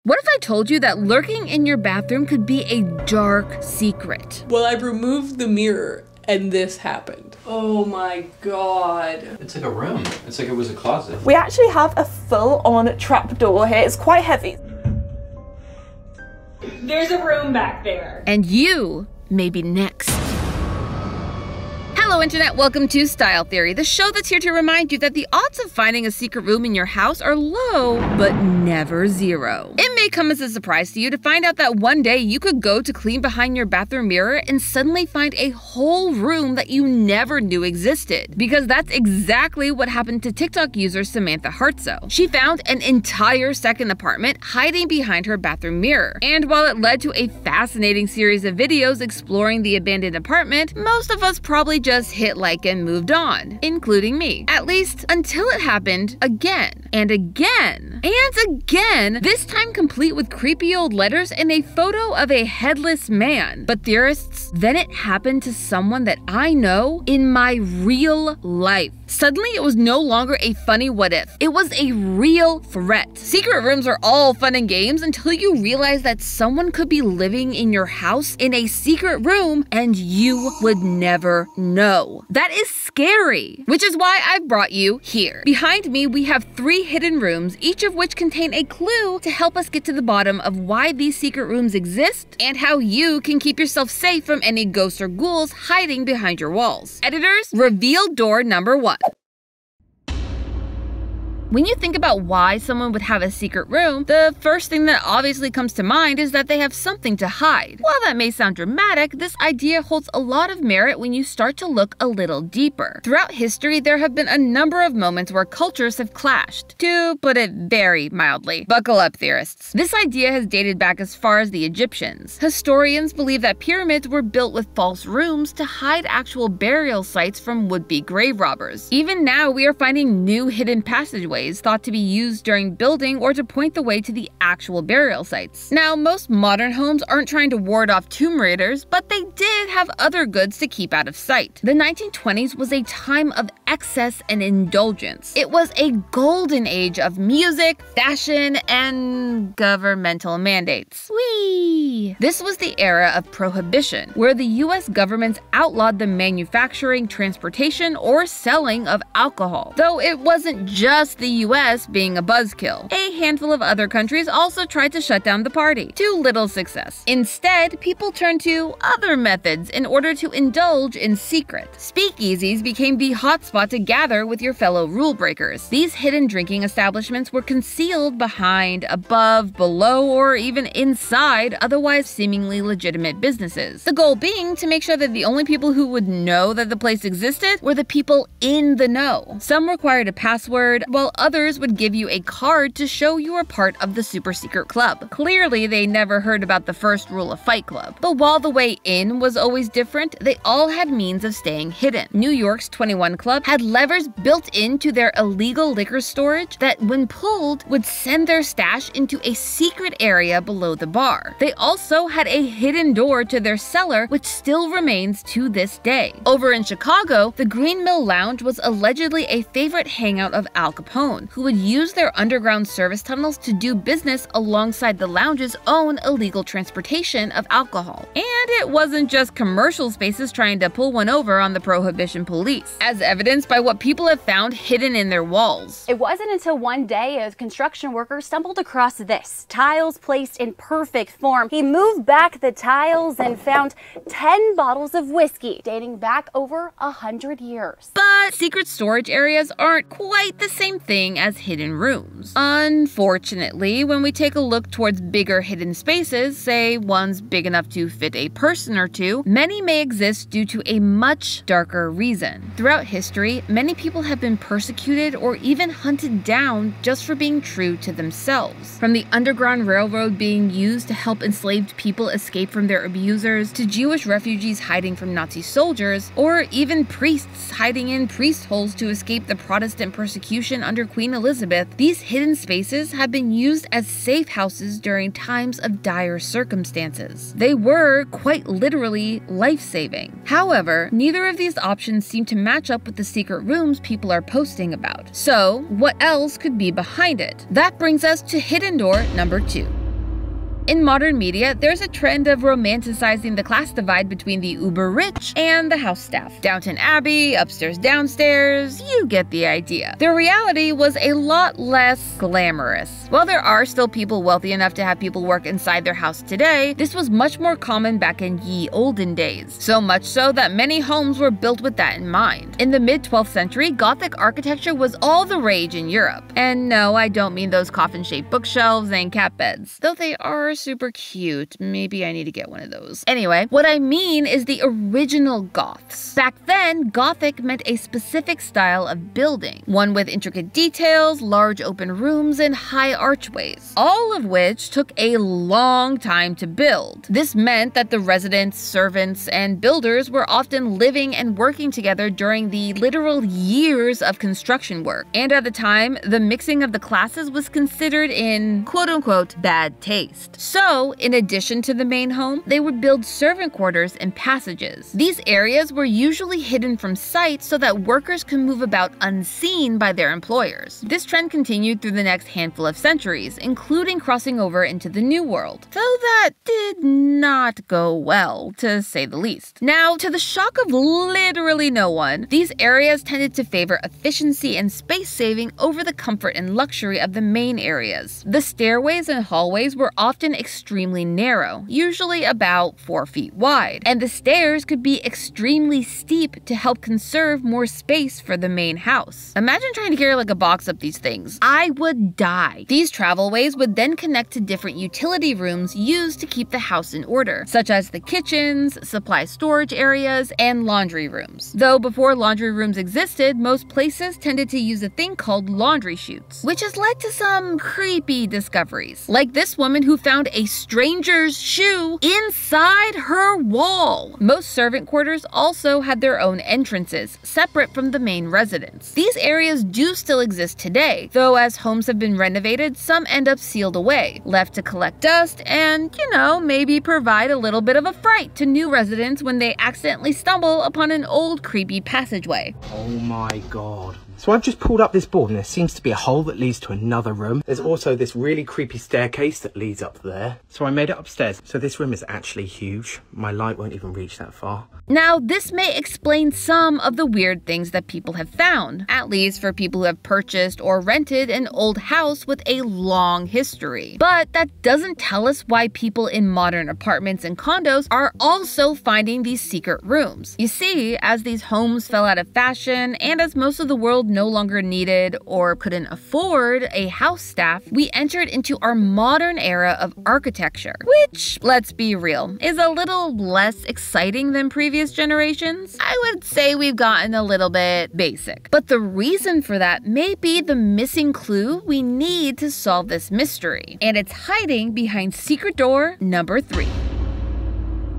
What if I told you that lurking in your bathroom could be a dark secret? Well, I removed the mirror and this happened. Oh my god. It's like a room. It's like it was a closet. We actually have a full-on trapdoor here. It's quite heavy. There's a room back there. And you may be next. Hello Internet, welcome to Style Theory, the show that's here to remind you that the odds of finding a secret room in your house are low, but never zero. It may come as a surprise to you to find out that one day you could go to clean behind your bathroom mirror and suddenly find a whole room that you never knew existed. Because that's exactly what happened to TikTok user Samantha Hartso. She found an entire second apartment hiding behind her bathroom mirror. And while it led to a fascinating series of videos exploring the abandoned apartment, most of us probably just hit like and moved on, including me. At least until it happened again and again and again, this time complete with creepy old letters and a photo of a headless man. But theorists, then it happened to someone that I know in my real life. Suddenly, it was no longer a funny what if. It was a real threat. Secret rooms are all fun and games until you realize that someone could be living in your house in a secret room and you would never know. That is scary, which is why I brought you here. Behind me, we have 3 hidden rooms, each of which contain a clue to help us get to the bottom of why these secret rooms exist and how you can keep yourself safe from any ghosts or ghouls hiding behind your walls. Editors, reveal door number 1. When you think about why someone would have a secret room, the first thing that obviously comes to mind is that they have something to hide. While that may sound dramatic, this idea holds a lot of merit when you start to look a little deeper. Throughout history, there have been a number of moments where cultures have clashed, to put it very mildly. Buckle up, theorists. This idea has dated back as far as the Egyptians. Historians believe that pyramids were built with false rooms to hide actual burial sites from would-be grave robbers. Even now, we are finding new hidden passageways thought to be used during building or to point the way to the actual burial sites. Now, most modern homes aren't trying to ward off tomb raiders, but they did have other goods to keep out of sight. The 1920s was a time of excess and indulgence. It was a golden age of music, fashion, and governmental mandates. Whee! This was the era of prohibition, where the US governments outlawed the manufacturing, transportation, or selling of alcohol. Though it wasn't just the US being a buzzkill. A handful of other countries also tried to shut down the party, to little success. Instead, people turned to other methods in order to indulge in secret. Speakeasies became the hotspot to gather with your fellow rule breakers. These hidden drinking establishments were concealed behind, above, below, or even inside otherwise seemingly legitimate businesses. The goal being to make sure that the only people who would know that the place existed were the people in the know. Some required a password, while others would give you a card to show you were part of the super secret club. Clearly, they never heard about the first rule of Fight Club. But while the way in was always different, they all had means of staying hidden. New York's 21 Club had levers built into their illegal liquor storage that, when pulled, would send their stash into a secret area below the bar. They also had a hidden door to their cellar, which still remains to this day. Over in Chicago, the Green Mill Lounge was allegedly a favorite hangout of Al Capone, who would use their underground service tunnels to do business alongside the lounge's own illegal transportation of alcohol. And it wasn't just commercial spaces trying to pull one over on the Prohibition police, as evidenced by what people have found hidden in their walls. It wasn't until one day a construction worker stumbled across this. Tiles placed in perfect form. He moved back the tiles and found 10 bottles of whiskey dating back over 100 years. But secret storage areas aren't quite the same thing as hidden rooms. Unfortunately, when we take a look towards bigger hidden spaces, say ones big enough to fit a person or two, many may exist due to a much darker reason. Throughout history, many people have been persecuted or even hunted down just for being true to themselves. From the Underground Railroad being used to help enslaved people escape from their abusers, to Jewish refugees hiding from Nazi soldiers, or even priests hiding in priest holes to escape the Protestant persecution under Queen Elizabeth, these hidden spaces have been used as safe houses during times of dire circumstances. They were, quite literally, life-saving. However, neither of these options seem to match up with the secret rooms people are posting about. So, what else could be behind it? That brings us to hidden door number 2. In modern media, there's a trend of romanticizing the class divide between the uber-rich and the house staff. Downton Abbey, upstairs, downstairs, you get the idea. The reality was a lot less glamorous. While there are still people wealthy enough to have people work inside their house today, this was much more common back in ye olden days. So much so that many homes were built with that in mind. In the mid-12th century, Gothic architecture was all the rage in Europe. And no, I don't mean those coffin-shaped bookshelves and cat beds. Though they are super cute. Maybe I need to get one of those. Anyway, what I mean is the original Goths. Back then, Gothic meant a specific style of building. One with intricate details, large open rooms, and high archways. All of which took a long time to build. This meant that the residents, servants, and builders were often living and working together during the literal years of construction work. And at the time, the mixing of the classes was considered in quote-unquote bad taste. So, in addition to the main home, they would build servant quarters and passages. These areas were usually hidden from sight so that workers could move about unseen by their employers. This trend continued through the next handful of centuries, including crossing over into the New World. Though that did not go well, to say the least. Now, to the shock of literally no one, these areas tended to favor efficiency and space saving over the comfort and luxury of the main areas. The stairways and hallways were often extremely narrow, usually about 4 feet wide, and the stairs could be extremely steep to help conserve more space for the main house. Imagine trying to carry like a box up these things. I would die. These travelways would then connect to different utility rooms used to keep the house in order, such as the kitchens, supply storage areas, and laundry rooms. Though before laundry rooms existed, most places tended to use a thing called laundry chutes, which has led to some creepy discoveries. Like this woman who found a stranger's shoe inside her wall. Most servant quarters also had their own entrances, separate from the main residence. These areas do still exist today, though as homes have been renovated, some end up sealed away, left to collect dust and, you know, maybe provide a little bit of a fright to new residents when they accidentally stumble upon an old creepy passageway. Oh my god. So I've just pulled up this board and there seems to be a hole that leads to another room. There's also this really creepy staircase that leads up there. So I made it upstairs. So this room is actually huge. My light won't even reach that far. Now, this may explain some of the weird things that people have found, at least for people who have purchased or rented an old house with a long history. But that doesn't tell us why people in modern apartments and condos are also finding these secret rooms. You see, as these homes fell out of fashion and as most of the world no longer needed or couldn't afford a house staff, we entered into our modern era of architecture, which, let's be real, is a little less exciting than previous generations. I would say we've gotten a little bit basic. But the reason for that may be the missing clue we need to solve this mystery, and it's hiding behind secret door number 3.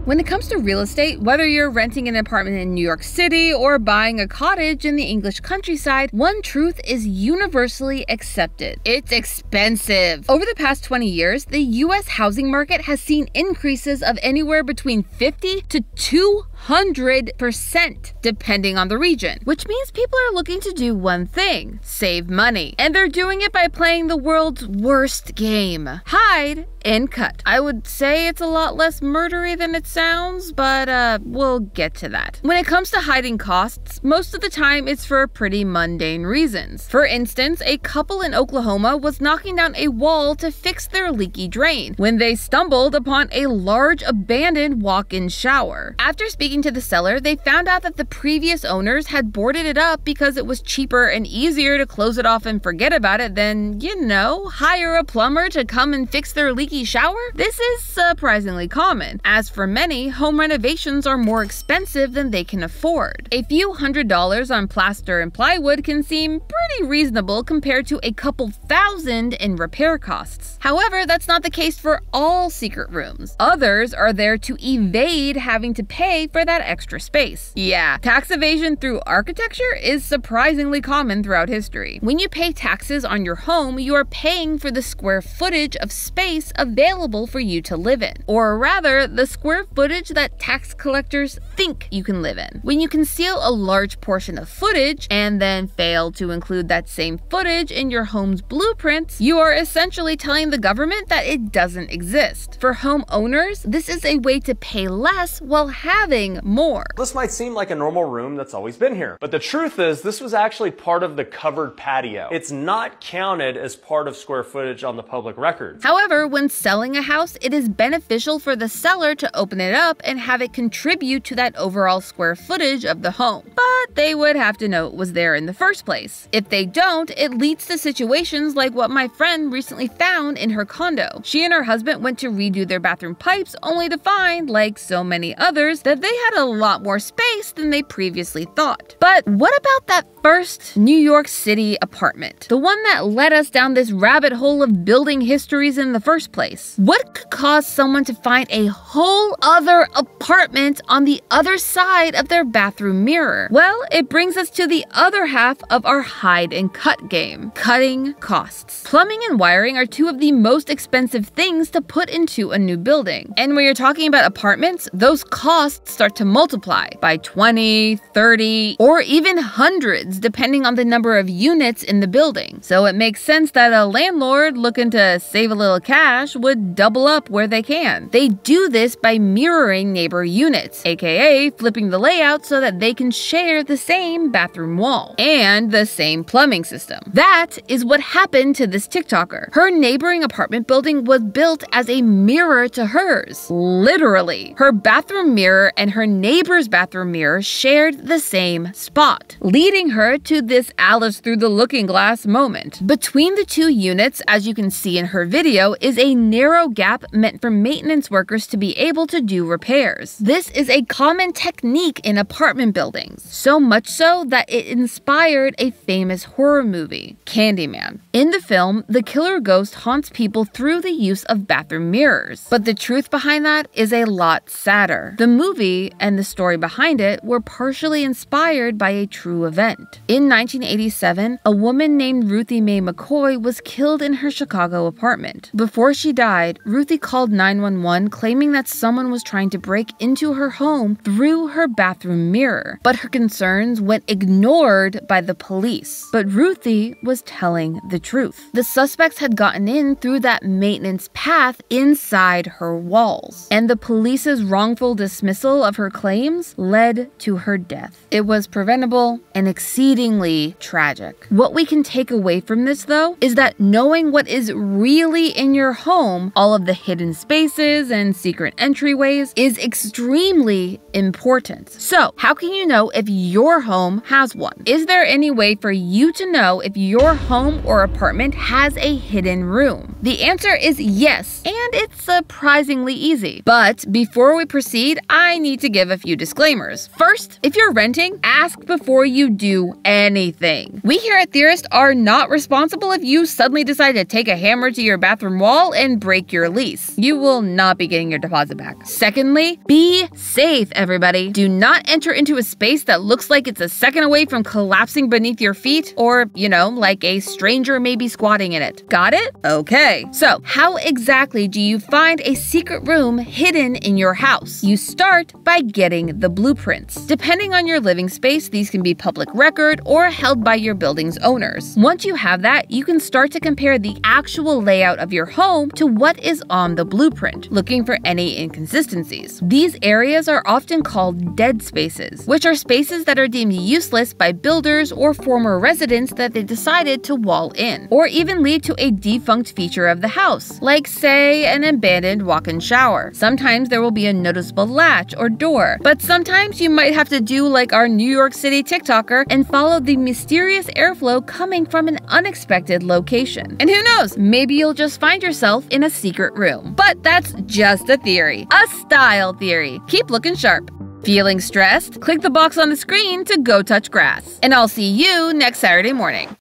When it comes to real estate, whether you're renting an apartment in New York City or buying a cottage in the English countryside, one truth is universally accepted. It's expensive. Over the past 20 years, the US housing market has seen increases of anywhere between 50 to 200%, depending on the region, which means people are looking to do one thing: save money. And they're doing it by playing the world's worst game: hide and cut. I would say it's a lot less murdery than it sounds, but we'll get to that. When it comes to hiding costs, most of the time it's for pretty mundane reasons. For instance, a couple in Oklahoma was knocking down a wall to fix their leaky drain when they stumbled upon a large abandoned walk-in shower. After speaking to the seller, they found out that the previous owners had boarded it up because it was cheaper and easier to close it off and forget about it than, you know, hire a plumber to come and fix their leaky shower. This is surprisingly common. As for many, home renovations are more expensive than they can afford. A few $100s on plaster and plywood can seem pretty reasonable compared to a couple thousand in repair costs. However, that's not the case for all secret rooms. Others are there to evade having to pay for that extra space. Yeah, tax evasion through architecture is surprisingly common throughout history. When you pay taxes on your home, you are paying for the square footage of space available for you to live in, or rather, the square footage that tax collectors think you can live in. When you conceal a large portion of footage and then fail to include that same footage in your home's blueprints, you are essentially telling the government that it doesn't exist. For homeowners, this is a way to pay less while having more. This might seem like a normal room that's always been here, but the truth is this was actually part of the covered patio. It's not counted as part of square footage on the public record. However, when selling a house, it is beneficial for the seller to open it up and have it contribute to that overall square footage of the home. But they would have to know it was there in the first place. If they don't, it leads to situations like what my friend recently found in her condo. She and her husband went to redo their bathroom pipes only to find, like so many others, that they had a lot more space than they previously thought. But what about that first New York City apartment? The one that led us down this rabbit hole of building histories in the first place. What could cause someone to find a whole other apartment on the other side of their bathroom mirror? Well, it brings us to the other half of our hide and cut game: cutting costs. Plumbing and wiring are two of the most expensive things to put into a new building. And when you're talking about apartments, those costs start to multiply by 20, 30, or even hundreds depending on the number of units in the building. So it makes sense that a landlord looking to save a little cash would double up where they can. They do this by mirroring neighbor units, aka flipping the layout so that they can share the same bathroom wall and the same plumbing system. That is what happened to this TikToker. Her neighboring apartment building was built as a mirror to hers. Literally. Her bathroom mirror and her neighbor's bathroom mirror shared the same spot, leading her to this Alice through the looking glass moment. Between the two units, as you can see in her video, is a narrow gap meant for maintenance workers to be able to do repairs. This is a common technique in apartment buildings, so much so that it inspired a famous horror movie, Candyman. In the film, the killer ghost haunts people through the use of bathroom mirrors. But the truth behind that is a lot sadder. The movie and the story behind it were partially inspired by a true event. In 1987, a woman named Ruthie Mae McCoy was killed in her Chicago apartment. Before she died, Ruthie called 911 claiming that someone was trying to break into her home through her bathroom mirror. But her concerns went ignored by the police. But Ruthie was telling the truth. The suspects had gotten in through that maintenance path inside her walls, and the police's wrongful dismissal of her claims led to her death. It was preventable and exceedingly tragic. What we can take away from this, though, is that knowing what is really in your home, all of the hidden spaces and secret entryways, is extremely important. So, how can you know if your home has one? Is there any way for you to know if your home or apartment has a hidden room? The answer is yes, and it's surprisingly easy. But before we proceed, I need to give a few disclaimers. First, if you're renting, ask before you do anything. We here at Theorist are not responsible if you suddenly decide to take a hammer to your bathroom wall and break your lease. You will not be getting your deposit back. Secondly, be safe, everybody. Do not enter into a space that looks like it's a second away from collapsing beneath your feet, or, you know, like a stranger may be squatting in it. Got it? Okay. So, how exactly do you find a secret room hidden in your house? You start by getting the blueprints. Depending on your living space, these can be public record or held by your building's owners. Once you have that, you can start to compare the actual layout of your home to what is on the blueprint, looking for any inconsistencies. These areas are often called dead spaces, which are spaces that are deemed useless by builders or former residents that they decided to wall in, or even lead to a defunct feature of the house, like say an abandoned walk-in shower. Sometimes there will be a noticeable latch or door, but sometimes you might have to do like our New York City TikToker and follow the mysterious airflow coming from an unexpected location. And who knows, maybe you'll just find yourself in a secret room. But that's just a theory, a style theory. Keep looking sharp. Feeling stressed? Click the box on the screen to go touch grass. And I'll see you next Saturday morning.